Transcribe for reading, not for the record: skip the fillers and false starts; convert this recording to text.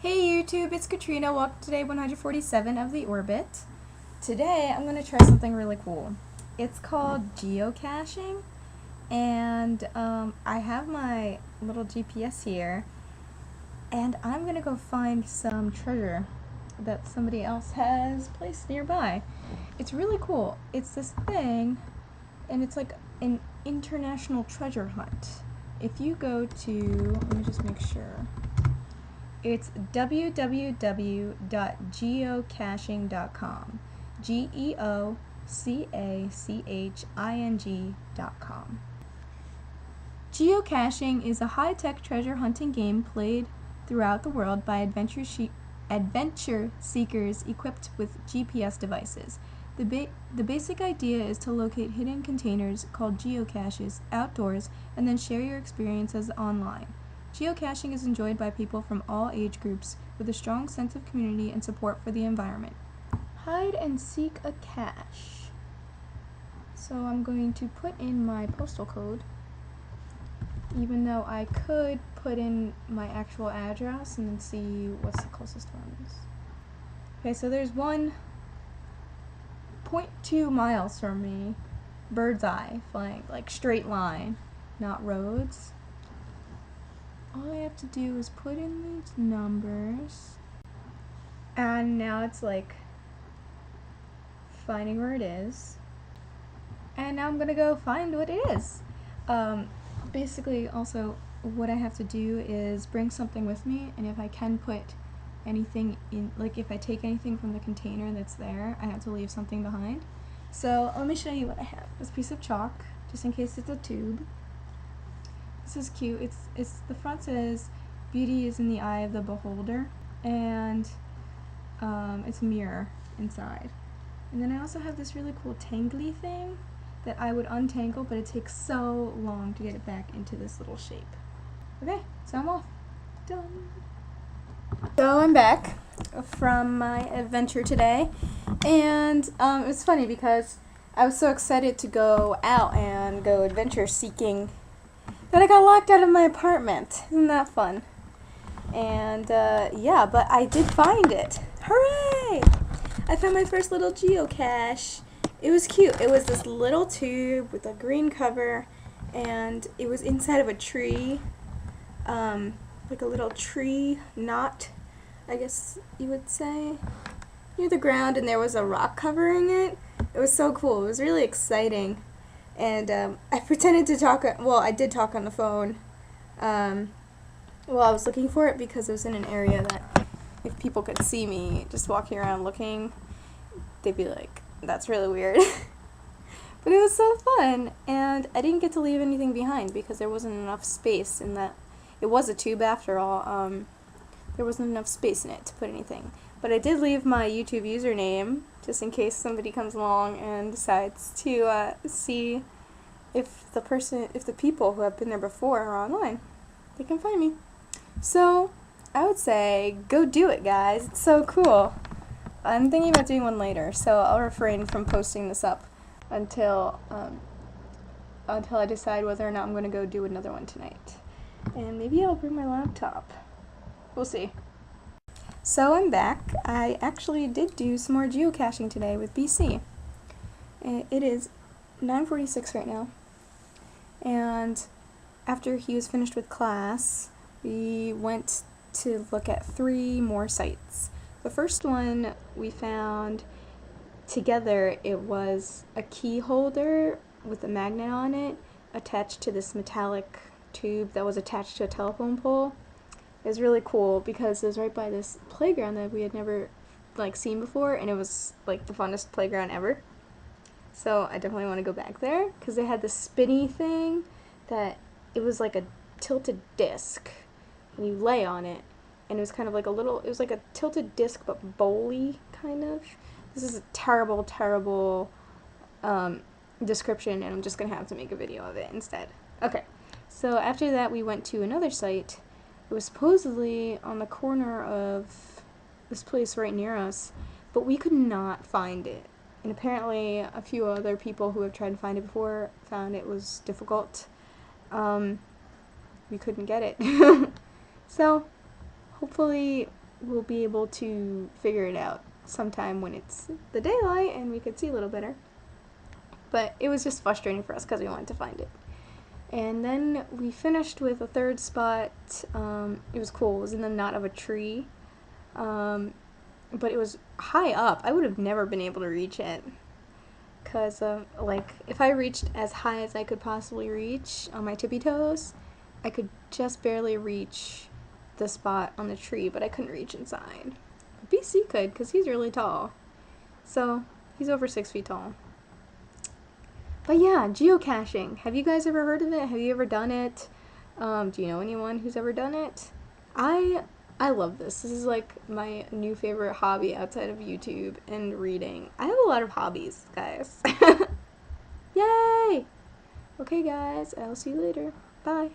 Hey YouTube, it's Katrina. Welcome to day 147 of the orbit. Today I'm going to try something really cool. It's called geocaching, and I have my little GPS here, and I'm going to go find some treasure that somebody else has placed nearby. It's really cool. It's this thing, and it's like an international treasure hunt. If you go to, let me just make sure. It's www.geocaching.com. geocaching.com. Geocaching is a high-tech treasure hunting game played throughout the world by adventure seekers equipped with GPS devices. The basic idea is to locate hidden containers called geocaches outdoors and then share your experiences online. Geocaching is enjoyed by people from all age groups with a strong sense of community and support for the environment. Hide and seek a cache. So I'm going to put in my postal code, even though I could put in my actual address and then see what's the closest ones. Okay, so there's 1.2 miles from me, bird's eye, flying, like straight line, not roads. All I have to do is put in these numbers, and now it's like finding where it is, and now I'm gonna go find what it is. Basically, also, what I have to do is bring something with me, and if I can put anything in, like if I take anything from the container that's there, I have to leave something behind. So let me show you what I have. This piece of chalk, just in case it's a tube. This is cute. It's the front says, "Beauty is in the eye of the beholder," and it's a mirror inside. And then I also have this really cool tangly thing that I would untangle, but it takes so long to get it back into this little shape. Okay, so I'm off. Done. So I'm back from my adventure today, and it's funny because I was so excited to go out and go adventure seeking that I got locked out of my apartment. Isn't that fun? And yeah, but I did find it. Hooray! I found my first little geocache. It was cute. It was this little tube with a green cover, and it was inside of a tree, like a little tree knot, I guess you would say, near the ground, and there was a rock covering it. It was so cool. It was really exciting. And I pretended to talk, well, I did talk on the phone while I was looking for it, because it was in an area that if people could see me just walking around looking, they'd be like, that's really weird. But it was so fun, and I didn't get to leave anything behind because there wasn't enough space in that. It was a tube after all. There wasn't enough space in it to put anything. But I did leave my YouTube username, just in case somebody comes along and decides to see if the people who have been there before are online. They can find me. So I would say go do it, guys. It's so cool. I'm thinking about doing one later, so I'll refrain from posting this up until I decide whether or not I'm going to go do another one tonight. And maybe I'll bring my laptop. We'll see. So I'm back. I actually did do some more geocaching today with BC. It is 9:46 right now, and after he was finished with class, we went to look at 3 more sites. The first one we found together, it was a key holder with a magnet on it attached to this metallic tube that was attached to a telephone pole. It was really cool because it was right by this playground that we had never seen before, and it was like the funnest playground ever. So I definitely want to go back there because they had this spinny thing that it was like a tilted disc, and you lay on it, and it was kind of like it was like a tilted disc but bowly kind of. This is a terrible description, and I'm just gonna have to make a video of it instead. Okay, so after that we went to another site. It was supposedly on the corner of this place right near us, but we could not find it. And apparently a few other people who have tried to find it before found it was difficult. We couldn't get it. So hopefully we'll be able to figure it out sometime when it's the daylight and we could see a little better. But it was just frustrating for us because we wanted to find it. And then we finished with a third spot. It was cool. It was in the knot of a tree. But it was high up. I would have never been able to reach it. Because, like, if I reached as high as I could possibly reach on my tippy toes, I could just barely reach the spot on the tree, but I couldn't reach inside. But BC could, because he's really tall. So, he's over 6 feet tall. But yeah, geocaching. Have you guys ever heard of it? Have you ever done it? Do you know anyone who's ever done it? I love this. This is like my new favorite hobby outside of YouTube and reading. I have a lot of hobbies, guys. Yay! Okay, guys, I'll see you later. Bye.